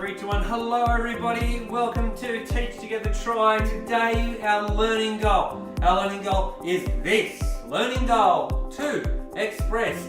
3, 2, 1. Hello everybody, welcome to Teach Together Try. Today our learning goal. Our learning goal is this. Learning goal to express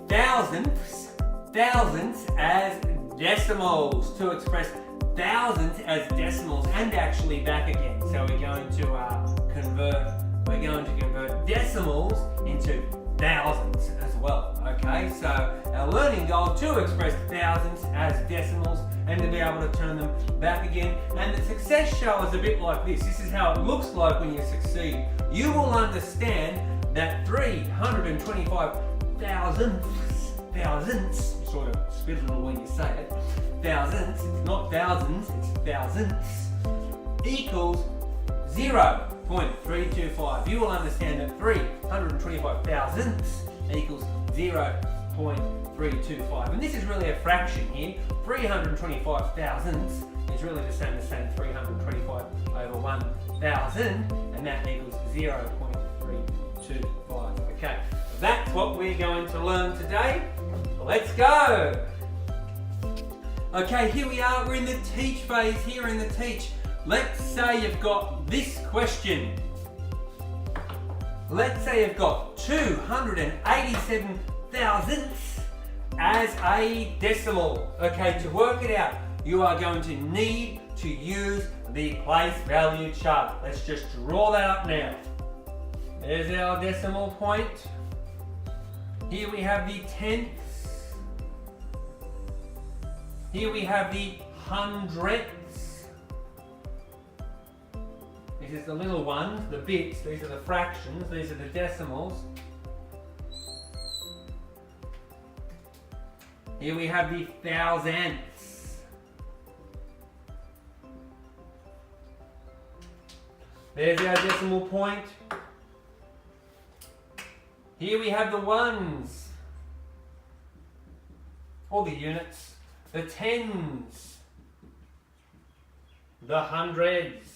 thousandths as decimals. To express thousandths as decimals and actually back again. So we're going to convert decimals into thousandths as well. Okay, so our learning goal to express thousandths as decimals and to be able to turn them back again. And the success show is a bit like this. This is how it looks like when you succeed. You will understand that 325 thousandths, you sort of spit a little when you say it, thousandths, it's not thousands, it's thousandths, equals 0.325. You will understand that 325 thousandths equals 0.325. And this is really a fraction here. 325 thousandths is really the same as saying 325 over 1,000, and that equals 0.325. Okay, that's what we're going to learn today. Let's go! Okay, here we are. We're in the teach phase. Here in the teach. Let's say you've got this question. Let's say you've got 287 thousandths as a decimal. Okay, to work it out, you are going to need to use the place value chart. Let's just draw that up now. There's our decimal point. Here we have the tenths. Here we have the hundredths. This is the little ones, the bits. These are the fractions. These are the decimals. Here we have the thousandths. There's our decimal point. Here we have the ones, or the units, the tens, the hundreds.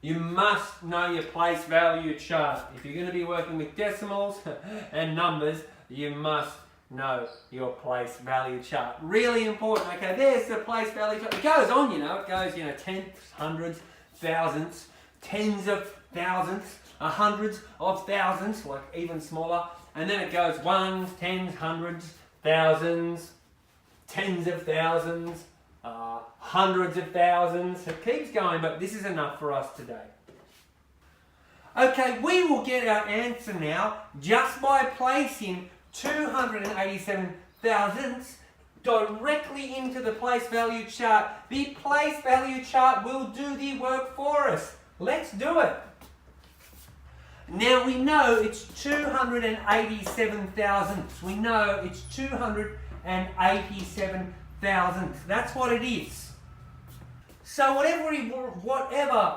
You must know your place value chart. If you're going to be working with decimals and numbers, you must know your place value chart. Really important. Okay, there's the place value chart. It goes on, it goes, tenths, hundreds, thousandths, tens of thousandths, hundreds of thousands, like even smaller. And then it goes ones, tens, hundreds, thousands, tens of thousands, hundreds of thousands. It keeps going, but this is enough for us today. Okay, we will get our answer now just by placing 287 thousandths directly into the place value chart. The place value chart will do the work for us. Let's do it. Now we know it's 287 thousandths. We know it's 287 thousandths. That's what it is. So whatever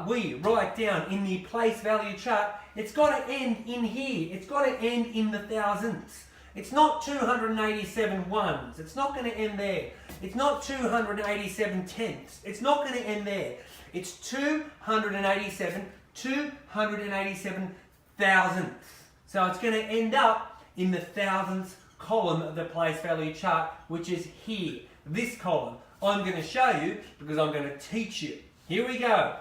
we write down in the place value chart, it's got to end in here. It's got to end in the thousandths. It's not 287 ones. It's not going to end there. It's not 287 tenths. It's not going to end there. It's 287 thousandths. So it's going to end up in the thousandths column of the place value chart, which is here, this column. I'm going to show you because I'm going to teach you. Here we go.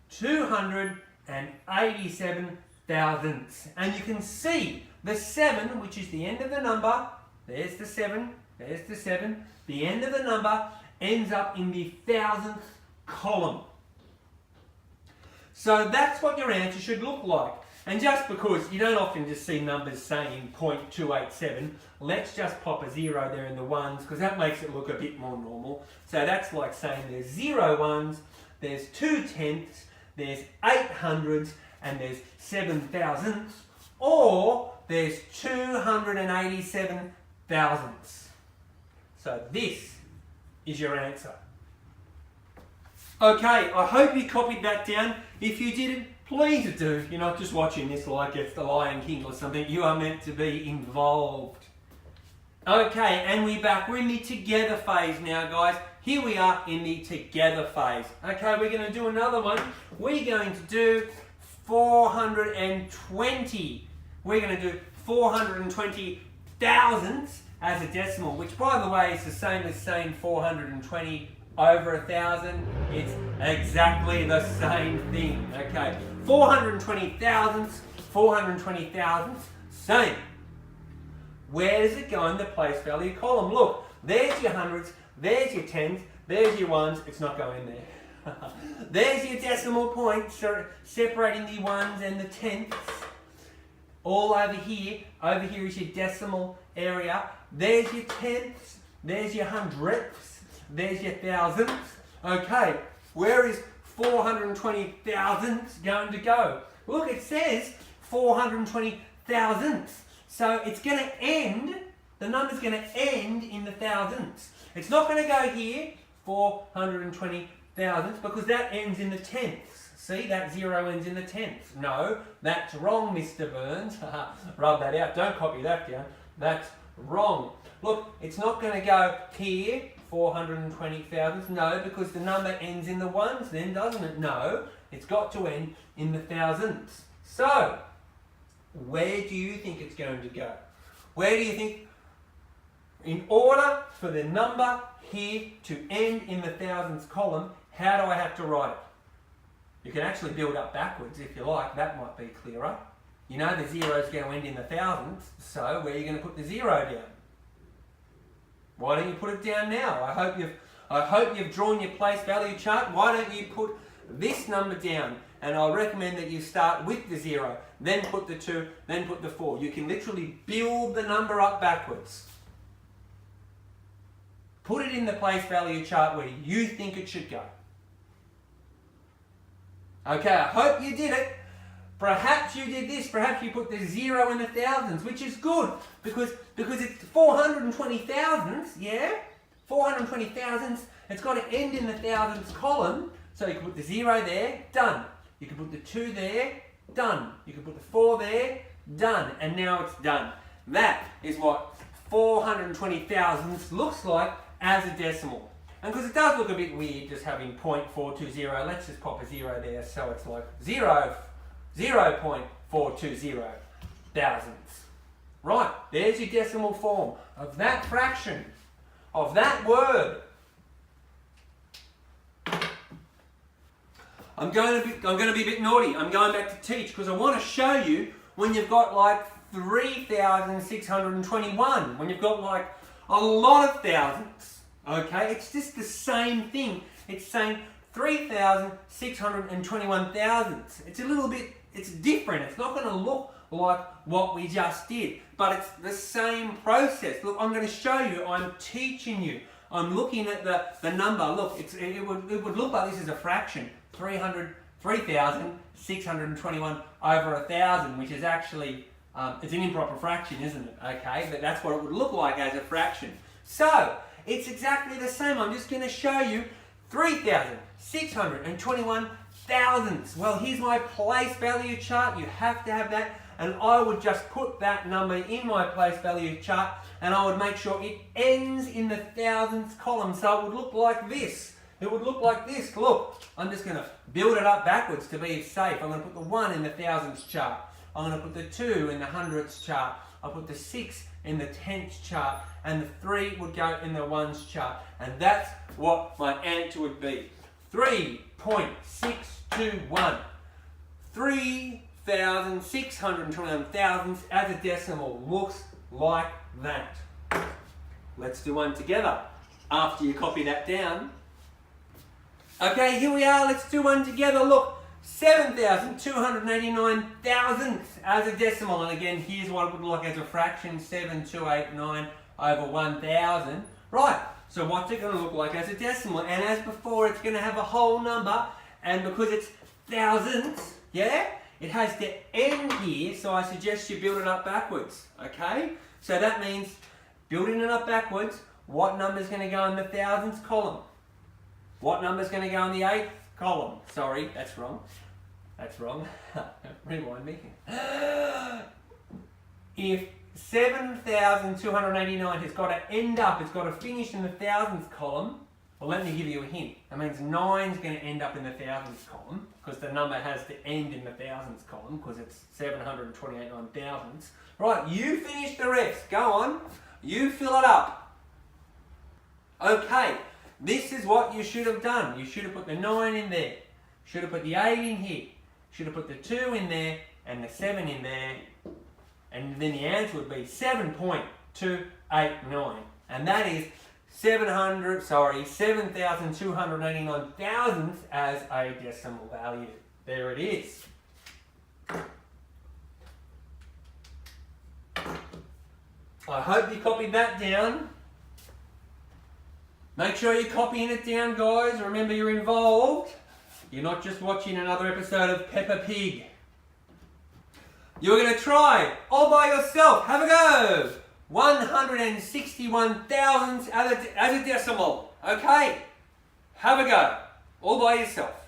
287 thousandths. And you can see the 7, which is the end of the number. There's the 7. There's the 7. The end of the number ends up in the thousandth column. So that's what your answer should look like. And just because you don't often just see numbers saying 0.287, let's just pop a 0 there in the ones because that makes it look a bit more normal. So that's like saying there's 0 ones, there's 2 tenths, there's 8 hundredths, and there's 7 thousandths, or there's 287 thousandths. So this is your answer. Okay, I hope you copied that down. If you didn't, please do. You're not just watching this like it's the Lion King or something. You are meant to be involved. Okay, and we're back. We're in the together phase now, guys. Here we are in the together phase. Okay, we're going to do another one. We're going to do 420. We're going to do 420 thousandths as a decimal, which by the way is the same as saying 420 over 1,000. It's exactly the same thing. Okay, 420 thousandths, 420 thousandths, same. Where does it go in the place value column? Look, there's your hundreds, there's your tens, there's your ones. It's not going there. There's your decimal point separating the ones and the tenths. All over here. Over here is your decimal area. There's your tenths, there's your hundredths, there's your thousandths. Okay, where is 420 thousandths going to go? Look, it says 420 thousandths. So it's going to end, the number's going to end in the thousandths. It's not going to go here, 420 thousandths, because that ends in the tenths. See, that zero ends in the tenths. No, that's wrong, Mr. Burns. Rub that out. Don't copy that down. That's wrong. Look, it's not going to go here, 420 thousandths. No, because the number ends in the ones then, doesn't it? No, it's got to end in the thousandths. So, where do you think it's going to go? Where do you think, in order for the number here to end in the thousandths column, how do I have to write it? You can actually build up backwards if you like. That might be clearer. You know the zero is going to end in the thousandths, so where are you going to put the zero down? Why don't you put it down now? I hope you've drawn your place value chart. Why don't you put this number down? And I'll recommend that you start with the 0, then put the 2, then put the 4. You can literally build the number up backwards. Put it in the place value chart where you think it should go. Okay, I hope you did it. Perhaps you did this. Perhaps you put the 0 in the thousands, which is good because it's 420 thousandths, yeah? 420 thousandths. It's got to end in the thousandths column. So you can put the 0 there, done. You can put the 2 there, done. You can put the 4 there, done. And now it's done. That is what 420 thousandths looks like as a decimal. And because it does look a bit weird just having 0.420, let's just pop a 0 there so it's like 0.420 thousandths. Right, there's your decimal form of that fraction, of that word. I'm going to be a bit naughty. I'm going back to teach because I want to show you when you've got like 3,621, when you've got like a lot of thousandths. Okay, it's just the same thing. It's saying 3,621 thousandths. It's a little bit, it's different. It's not going to look like what we just did, but it's the same process. Look, I'm going to show you. I'm teaching you. I'm looking at the number. Look, it would look like this is a fraction. 3,621 over 1,000, which is actually, it's an improper fraction, isn't it? Okay, but that's what it would look like as a fraction. So, it's exactly the same. I'm just going to show you 3,621 thousandths. Well, here's my place value chart. You have to have that. And I would just put that number in my place value chart and I would make sure it ends in the thousandths column. So it would look like this. It would look like this. Look, I'm just going to build it up backwards to be safe. I'm going to put the 1 in the thousandths chart. I'm going to put the 2 in the hundredths chart. I'll put the 6 in the tenths chart. And the 3 would go in the ones chart. And that's what my answer would be. 3.621. 3,621 thousandths as a decimal looks like that. Let's do one together after you copy that down. Okay, here we are. Let's do one together. Look, 7,289 thousandths as a decimal. And again, here's what it would look like as a fraction. 7,289 over 1,000. Right, so what's it going to look like as a decimal? And as before, it's going to have a whole number. And because it's thousandths, yeah, it has to end here. So I suggest you build it up backwards. Okay, so that means building it up backwards. What number is going to go in the thousandths column? What number is going to go in the 8th column? Sorry, that's wrong. That's wrong. Rewind me. If 7,289 has got to end up, it's got to finish in the thousandths column, well, let me give you a hint. That means 9 is going to end up in the thousandths column because the number has to end in the thousandths column because it's 728 thousandths. Right, you finish the rest. Go on. You fill it up. Okay, this is what you should have done. You should have put the 9 in there. Should have put the 8 in here. Should have put the 2 in there and the 7 in there. And then the answer would be 7.289. And that is 7,289 thousandths as a decimal value. There it is. I hope you copied that down. Make sure you're copying it down, guys. Remember, you're involved. You're not just watching another episode of Peppa Pig. You're going to try all by yourself. Have a go. 161 thousandths as a decimal. Okay? Have a go. All by yourself.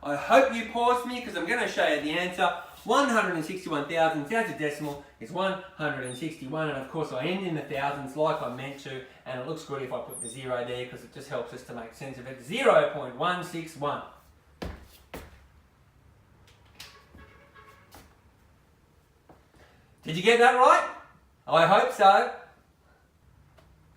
I hope you paused me because I'm going to show you the answer. 161 thousandths as a decimal is 161, and of course I end in the thousands like I meant to, and it looks good if I put the 0 there because it just helps us to make sense of it. 0.161. Did you get that right? I hope so.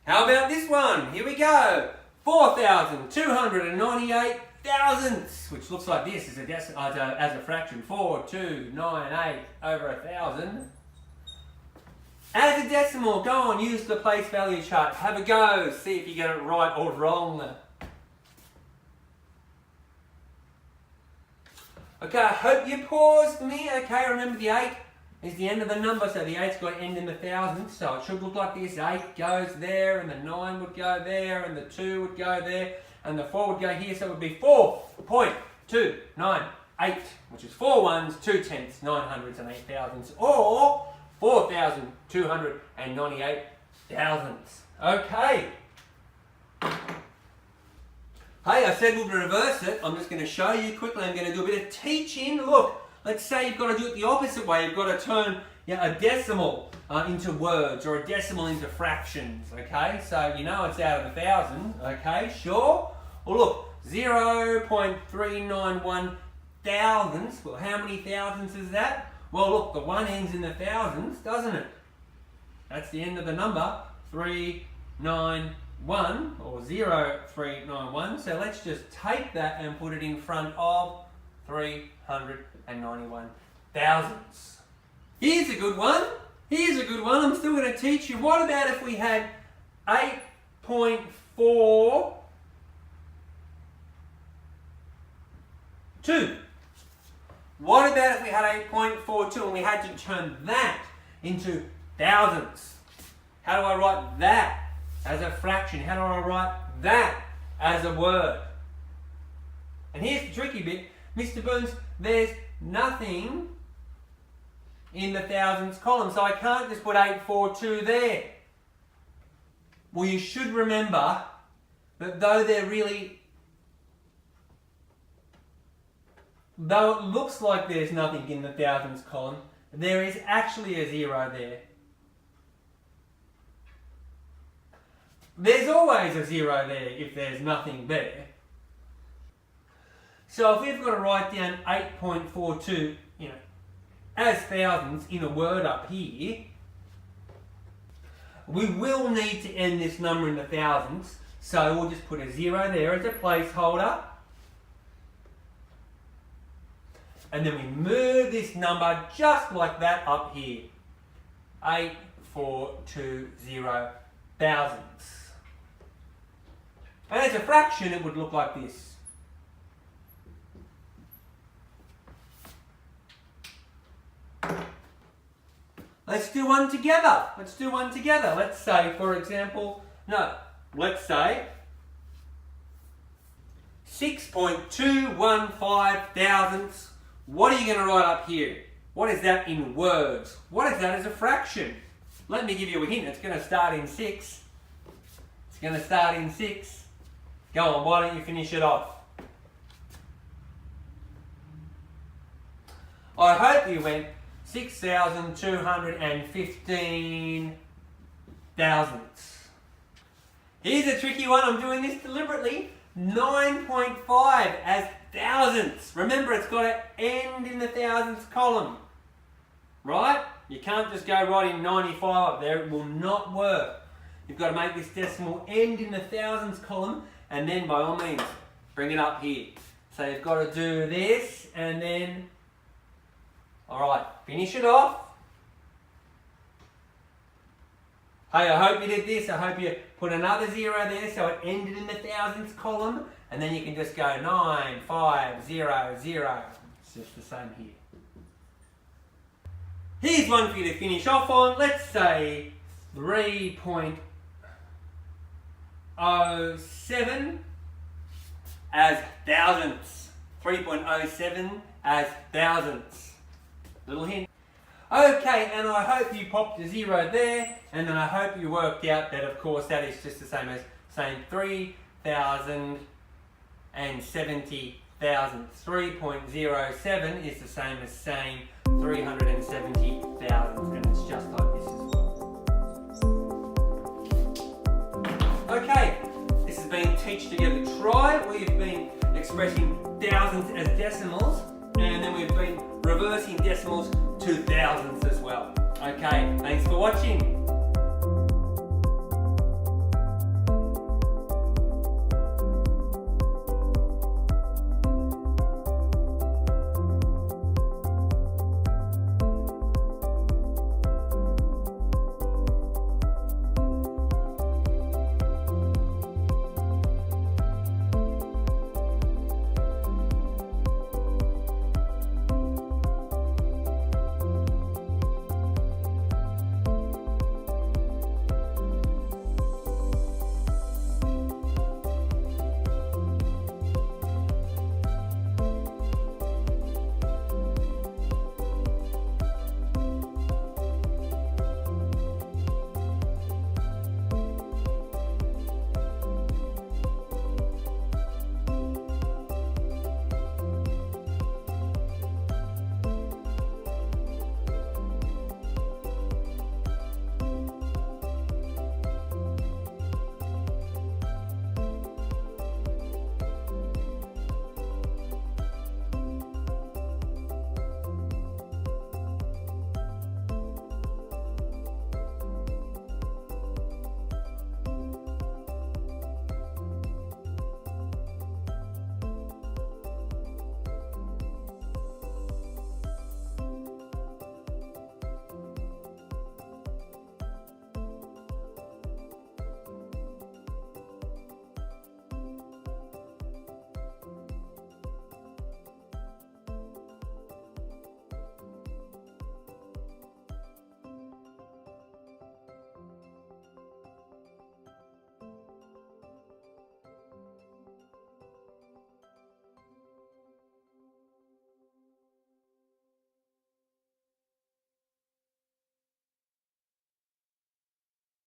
How about this one? Here we go. 4,298 thousandths, which looks like this as a fraction. 4,298 over 1,000. As a decimal, go on, use the place value chart. Have a go. See if you get it right or wrong. Okay, I hope you paused me. Okay, remember the 8 is the end of the number, so the 8's got to end in the thousandths, so it should look like this. 8 goes there, and the 9 would go there, and the 2 would go there, and the 4 would go here, so it would be 4.298, which is 4 ones, 2 tenths, 9 hundredths, and 8 thousandths, or 4,298 thousandths. Okay. Hey, I said we'll reverse it. I'm just going to show you quickly. I'm going to do a bit of teaching. Look, let's say you've got to do it the opposite way. You've got to turn a decimal into words, or a decimal into fractions. Okay, so you know it's out of 1,000. Okay, sure. Well, look, 0.391 thousandths. Well, how many thousandths is that? Well, look, the 1 ends in the thousandths, doesn't it? That's the end of the number, 391, or 0391. So let's just take that and put it in front of 391 thousandths. Here's a good one. Here's a good one. I'm still going to teach you. What about if we had 8.42? What about if we had 8.42 and we had to turn that into thousandths? How do I write that as a fraction? How do I write that as a word? And here's the tricky bit. Mr. Burns, there's nothing in the thousandths column, so I can't just put 842 there. Well, you should remember that though it looks like there's nothing in the thousandths column, there is actually a 0 there. There's always a 0 there if there's nothing there. So if we've got to write down 8.42, as thousandths in a word up here, we will need to end this number in the thousandths, so we'll just put a 0 there as a placeholder. And then we move this number just like that up here. 8420 thousandths. And as a fraction, it would look like this. Let's do one together. Let's do one together. Let's say, for example, let's say 6.215 thousandths. What are you going to write up here? What is that in words? What is that as a fraction? Let me give you a hint. It's going to start in 6. It's going to start in 6. Go on, why don't you finish it off? I hope you went 6,215 thousandths. Here's a tricky one. I'm doing this deliberately. 9.5 as thousandths. Remember, it's got to end in the thousandths column. Right? You can't just go writing 95 up there, it will not work. You've got to make this decimal end in the thousands column, and then by all means, bring it up here. So you've got to do this, and then, alright, finish it off. Hey, I hope you did this. I hope you put another 0 there so it ended in the thousands column, and then you can just go 9, 5, 0, 0. It's just the same here. Here's one for you to finish off on. Let's say 3.07 as thousandths. 3.07 as thousandths. Little hint. Okay, and I hope you popped a 0 there, and then I hope you worked out that, of course, that is just the same as saying 3,070 thousandths. 3.07 is the same as saying 370 thousandths, and it's just like this as well. Okay, this has been Teach Together Try. We've been expressing thousandths as decimals, and then we've been reversing decimals to thousandths as well. Okay, thanks for watching.